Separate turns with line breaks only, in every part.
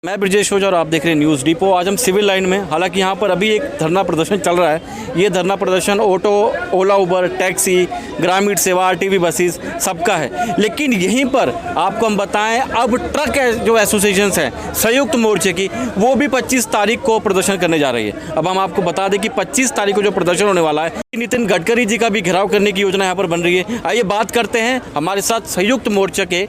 मैं ब्रजेश ओझा और आप देख रहे हैं न्यूज़ डिपो। आज हम सिविल लाइन में, हालांकि यहाँ पर अभी एक धरना प्रदर्शन चल रहा है। ये धरना प्रदर्शन ऑटो, ओला, उबर, टैक्सी, ग्रामीण सेवा, आरटीवी बसेस सबका है। लेकिन यहीं पर आपको हम बताएं, अब ट्रक जो एसोसिएशंस हैं संयुक्त मोर्चे की, वो भी 25 तारीख को प्रदर्शन करने जा रही है। अब हम आपको बता दें कि 25 तारीख को जो प्रदर्शन होने वाला है, नितिन गडकरी जी का भी घेराव करने की योजना यहाँ पर बन रही है। आइए बात करते हैं, हमारे साथ संयुक्त मोर्चा के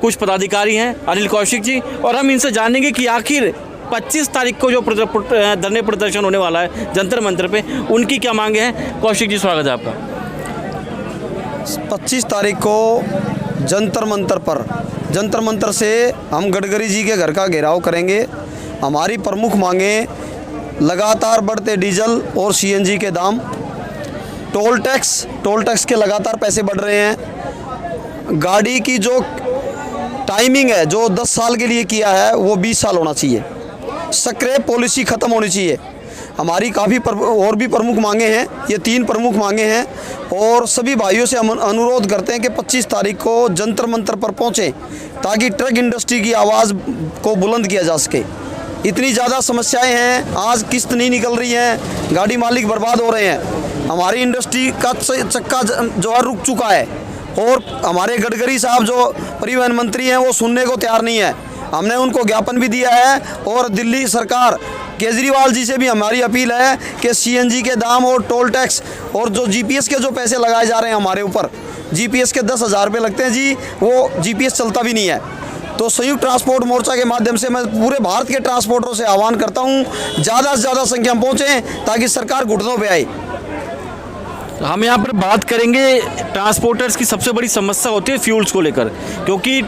कुछ पदाधिकारी हैं, अनिल कौशिक जी, और हम इनसे जानेंगे कि आखिर 25 तारीख को जो धरने प्रदर्शन होने वाला है जंतर मंतर पे, उनकी क्या मांगे हैं। कौशिक जी, स्वागत है आपका।
25 तारीख को जंतर मंतर से हम गडकरी जी के घर का घेराव करेंगे। हमारी प्रमुख मांगें लगातार बढ़ते डीजल और सीएनजी के दाम, टोल टैक्स के लगातार पैसे बढ़ रहे हैं, गाड़ी की जो टाइमिंग है जो 10 साल के लिए किया है वो 20 साल होना चाहिए, स्क्रैप पॉलिसी ख़त्म होनी चाहिए। हमारी काफ़ी और भी प्रमुख मांगे हैं, ये 3 प्रमुख मांगे हैं। और सभी भाइयों से हम अनुरोध करते हैं कि 25 तारीख को जंतर मंतर पर पहुँचें ताकि ट्रक इंडस्ट्री की आवाज़ को बुलंद किया जा सके। इतनी ज़्यादा समस्याएं हैं, आज किस्त नहीं निकल रही हैं, गाड़ी मालिक बर्बाद हो रहे हैं, हमारी इंडस्ट्री का चक्का जो है रुक चुका है। और हमारे गडकरी साहब जो परिवहन मंत्री हैं वो सुनने को तैयार नहीं है। हमने उनको ज्ञापन भी दिया है और दिल्ली सरकार केजरीवाल जी से भी हमारी अपील है कि सीएनजी के दाम और टोल टैक्स और जो जीपीएस के जो पैसे लगाए जा रहे हैं हमारे ऊपर, जीपीएस के 10,000 रुपये लगते हैं जी, वो जीपीएस चलता भी नहीं है। तो संयुक्त ट्रांसपोर्ट मोर्चा के माध्यम से मैं पूरे भारत के ट्रांसपोर्टरों से आह्वान करता हूँ, ज़्यादा से ज़्यादा संख्या में पहुँचें ताकि सरकार घुटनों पर आए।
हम यहाँ पर बात करेंगे, ट्रांसपोर्टर्स की सबसे बड़ी समस्या होती है फ्यूल्स को लेकर, क्योंकि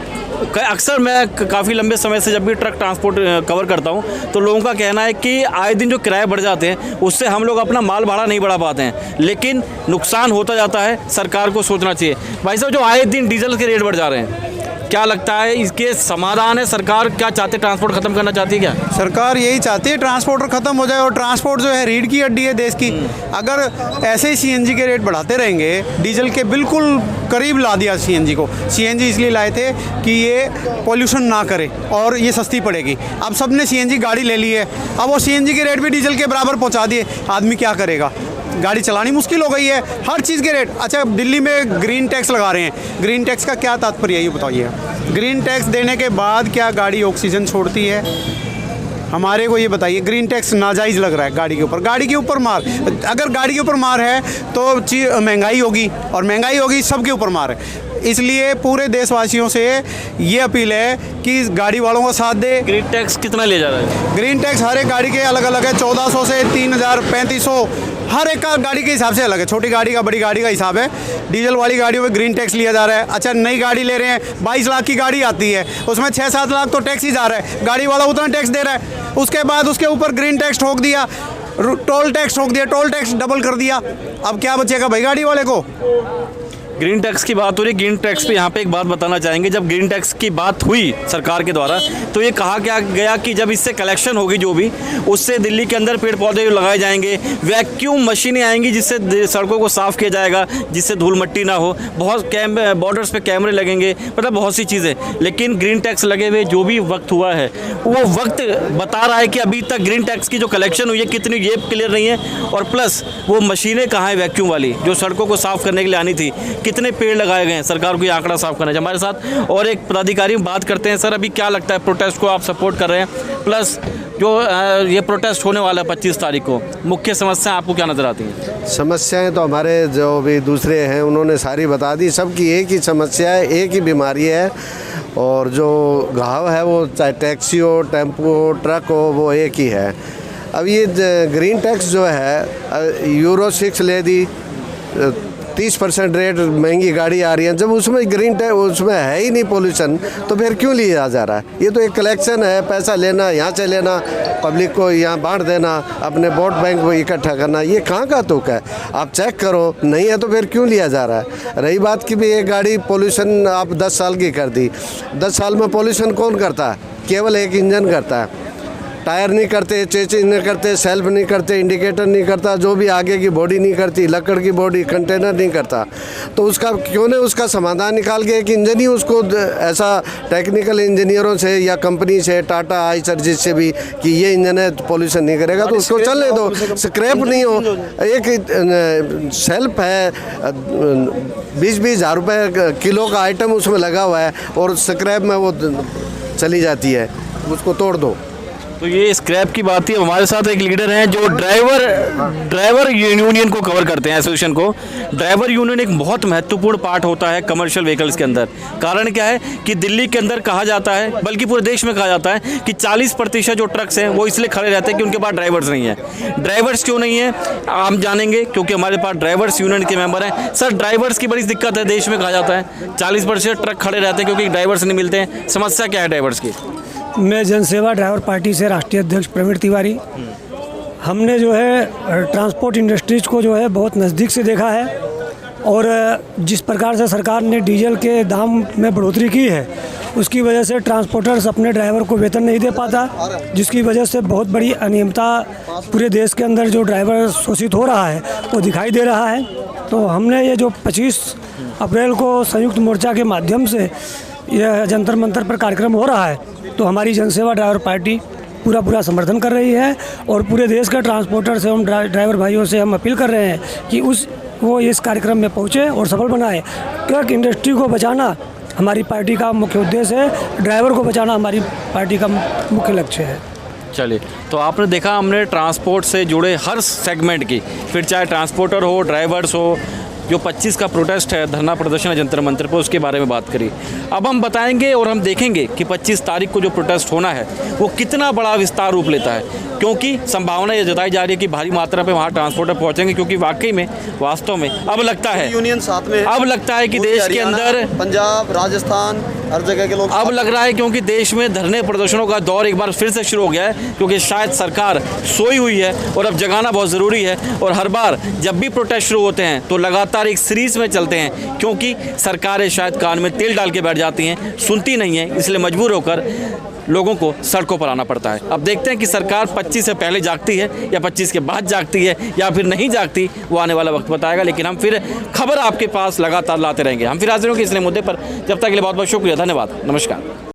अक्सर मैं काफ़ी लंबे समय से जब भी ट्रक ट्रांसपोर्ट कवर करता हूँ तो लोगों का कहना है कि आए दिन जो किराए बढ़ जाते हैं उससे हम लोग अपना माल भाड़ा नहीं बढ़ा पाते हैं, लेकिन नुकसान होता जाता है। सरकार को सोचना चाहिए। भाई साहब, जो आए दिन डीजल के रेट बढ़ जा रहे हैं, क्या लगता है इसके समाधान है? सरकार क्या चाहती है, ट्रांसपोर्ट खत्म करना चाहती है क्या?
सरकार यही चाहती है ट्रांसपोर्टर खत्म हो जाए, और ट्रांसपोर्ट जो है रीढ़ की हड्डी है देश की। अगर ऐसे ही सीएनजी के रेट बढ़ाते रहेंगे, डीजल के बिल्कुल करीब ला दिया सीएनजी को। सीएनजी इसलिए लाए थे कि ये पॉल्यूशन ना करे और ये सस्ती पड़ेगी। अब सब ने सीएनजी गाड़ी ले ली है, अब वो सीएनजी के रेट भी डीजल के बराबर पहुँचा दिए, आदमी क्या करेगा? गाड़ी चलानी मुश्किल हो गई है, हर चीज़ के रेट। अच्छा, दिल्ली में ग्रीन टैक्स लगा रहे हैं, ग्रीन टैक्स का क्या तात्पर्य है ये बताइए। ग्रीन टैक्स देने के बाद क्या गाड़ी ऑक्सीजन छोड़ती है? हमारे को ये बताइए। ग्रीन टैक्स नाजायज़ लग रहा है गाड़ी के ऊपर। गाड़ी के ऊपर मार, अगर गाड़ी के ऊपर मार है तो महंगाई होगी, और महंगाई होगी सबके ऊपर मार है। इसलिए पूरे देशवासियों से ये अपील है कि गाड़ी वालों का साथ दे।
ग्रीन टैक्स कितना ले जा रहा है?
ग्रीन टैक्स हर एक गाड़ी के अलग अलग है, 1400 से 3000, 3500, हर एक का गाड़ी के हिसाब से अलग है। छोटी गाड़ी का, बड़ी गाड़ी का हिसाब है। डीजल वाली गाड़ियों में ग्रीन टैक्स लिया जा रहा है। अच्छा, नई गाड़ी ले रहे हैं, 22 लाख की गाड़ी आती है, उसमें 6-7 लाख तो टैक्स ही जा रहा है, गाड़ी वाला उतना टैक्स दे रहा है। उसके बाद उसके ऊपर ग्रीन टैक्स ठोक दिया, टोल टैक्स ठोक दिया, टोल टैक्स डबल कर दिया। अब क्या बचेगा भाई गाड़ी वाले को?
ग्रीन टैक्स की बात हो रही है। ग्रीन टैक्स पे यहाँ पे एक बात बताना चाहेंगे, जब ग्रीन टैक्स की बात हुई सरकार के द्वारा तो ये कहा गया कि जब इससे कलेक्शन होगी जो भी, उससे दिल्ली के अंदर पेड़ पौधे लगाए जाएंगे, वैक्यूम मशीनें आएंगी जिससे सड़कों को साफ़ किया जाएगा, जिससे धूल मट्टी ना हो, बहुत बॉर्डर्स पे कैमरे लगेंगे, मतलब बहुत सी चीज़ें। लेकिन ग्रीन टैक्स लगे हुए जो भी वक्त हुआ है, वो वक्त बता रहा है कि अभी तक ग्रीन टैक्स की जो कलेक्शन हुई है कितनी, ये क्लियर नहीं है। और प्लस वो मशीनें कहाँ हैं वैक्यूम वाली जो सड़कों को साफ़ करने के लिए आनी थी, कितने पेड़ लगाए गए हैं? सरकार को ये आंकड़ा साफ करना है। हमारे साथ और एक पदाधिकारी बात करते हैं। सर, अभी क्या लगता है, प्रोटेस्ट को आप सपोर्ट कर रहे हैं, प्लस जो ये प्रोटेस्ट होने वाला है 25 तारीख को, मुख्य समस्या आपको क्या नज़र आती है?
समस्याएं तो हमारे जो भी दूसरे हैं उन्होंने सारी बता दी। सबकी एक ही समस्या है, एक ही बीमारी है, और जो घाव है वो चाहे टैक्सी हो, टेम्पो हो, ट्रक हो, वो एक ही है। अब ये ग्रीन टैक्स जो है, यूरो 6 ले दी, 30% रेट, महंगी गाड़ी आ रही है, जब उसमें ग्रीन टैक्स उसमें है ही नहीं पोल्यूशन, तो फिर क्यों लिया जा रहा है? ये तो एक कलेक्शन है, पैसा लेना, यहाँ से लेना, पब्लिक को यहाँ बांट देना, अपने वोट बैंक को इकट्ठा करना। ये कहाँ का तुक है? आप चेक करो, नहीं है तो फिर क्यों लिया जा रहा है? रही बात कि भी ये गाड़ी पोल्यूशन आप 10 साल की कर दी, 10 साल में पोल्यूशन कौन करता है? केवल एक इंजन करता है। टायर नहीं करते, चेचिंग नहीं करते, सेल्फ नहीं करते, इंडिकेटर नहीं करता, जो भी आगे की बॉडी नहीं करती, लकड़ की बॉडी, कंटेनर नहीं करता, तो उसका क्यों नहीं उसका समाधान निकाल के एक इंजन ही उसको ऐसा टेक्निकल इंजीनियरों से या कंपनी से, टाटा आई सर्जिस से भी कि ये इंजन है पॉल्यूशन नहीं करेगा, तो उसको चलने दो, स्क्रैप नहीं हो। एक सेल्फ है 20-20 हज़ार रुपये किलो का आइटम उसमें लगा हुआ है और स्क्रैप में वो चली जाती है, उसको तोड़ दो।
तो ये स्क्रैप की बात थी। हमारे साथ एक लीडर हैं जो ड्राइवर यूनियन को कवर करते हैं, एसोसिएशन को। ड्राइवर यूनियन एक बहुत महत्वपूर्ण पार्ट होता है कमर्शियल व्हीकल्स के अंदर। कारण क्या है कि दिल्ली के अंदर कहा जाता है, बल्कि पूरे देश में कहा जाता है कि 40% जो ट्रक्स हैं वो इसलिए खड़े रहते हैं कि उनके पास ड्राइवर्स नहीं है। ड्राइवर्स क्यों नहीं है हम जानेंगे, क्योंकि हमारे पास ड्राइवर्स यूनियन के मेंबर हैं। सर, ड्राइवर्स की बड़ी दिक्कत है देश में, कहा जाता है 40% ट्रक खड़े रहते हैं क्योंकि ड्राइवर्स नहीं मिलते हैं। समस्या क्या है ड्राइवर्स की?
मैं जनसेवा ड्राइवर पार्टी से राष्ट्रीय अध्यक्ष प्रवीण तिवारी। हमने जो है ट्रांसपोर्ट इंडस्ट्रीज को जो है बहुत नज़दीक से देखा है और जिस प्रकार से सरकार ने डीजल के दाम में बढ़ोतरी की है उसकी वजह से ट्रांसपोर्टर्स अपने ड्राइवर को वेतन नहीं दे पाता, जिसकी वजह से बहुत बड़ी अनियमितता पूरे देश के अंदर जो ड्राइवर शोषित हो रहा है वो दिखाई दे रहा है। तो हमने ये जो 25 अप्रैल को संयुक्त मोर्चा के माध्यम से यह जंतर मंतर पर कार्यक्रम हो रहा है, तो हमारी जनसेवा ड्राइवर पार्टी पूरा समर्थन कर रही है और पूरे देश के ट्रांसपोर्टर से हम ड्राइवर भाइयों से हम अपील कर रहे हैं कि वो इस कार्यक्रम में पहुँचे और सफल बनाए। क्योंकि इंडस्ट्री को बचाना हमारी पार्टी का मुख्य उद्देश्य है, ड्राइवर को बचाना हमारी पार्टी का मुख्य लक्ष्य है।
चलिए, तो आपने देखा हमने ट्रांसपोर्ट से जुड़े हर सेगमेंट की, फिर चाहे ट्रांसपोर्टर हो, ड्राइवर्स हो, जो 25 का प्रोटेस्ट है, धरना प्रदर्शन है जंतर मंतर पर, उसके बारे में बात करी। अब हम बताएंगे और हम देखेंगे कि 25 तारीख को जो प्रोटेस्ट होना है वो कितना बड़ा विस्तार रूप लेता है, क्योंकि संभावना ये जताई जा रही है कि भारी मात्रा पे वहाँ ट्रांसपोर्टर पहुँचेंगे, क्योंकि वाकई में वास्तव में अब लगता है
यूनियन साथ में है।
अब लगता है कि देश के अंदर
पंजाब, राजस्थान, हर जगह के लोग
अब लग रहा है, क्योंकि देश में धरने प्रदर्शनों का दौर एक बार फिर से शुरू हो गया है, क्योंकि शायद सरकार सोई हुई है और अब जगाना बहुत ज़रूरी है। और हर बार जब भी प्रोटेस्ट शुरू होते हैं तो लगातार एक सीरीज़ में चलते हैं, क्योंकि सरकारें शायद कान में तेल डाल के बैठ जाती हैं, सुनती नहीं हैं, इसलिए मजबूर होकर लोगों को सड़कों पर आना पड़ता है। अब देखते हैं कि सरकार 25 से पहले जागती है या 25 के बाद जागती है या फिर नहीं जागती, वो आने वाला वक्त बताएगा। लेकिन हम फिर खबर आपके पास लगातार लाते रहेंगे। हम फिर हाजिर होंगे इसलिए मुद्दे पर। जब तक के लिए बहुत बहुत शुक्रिया, धन्यवाद, नमस्कार।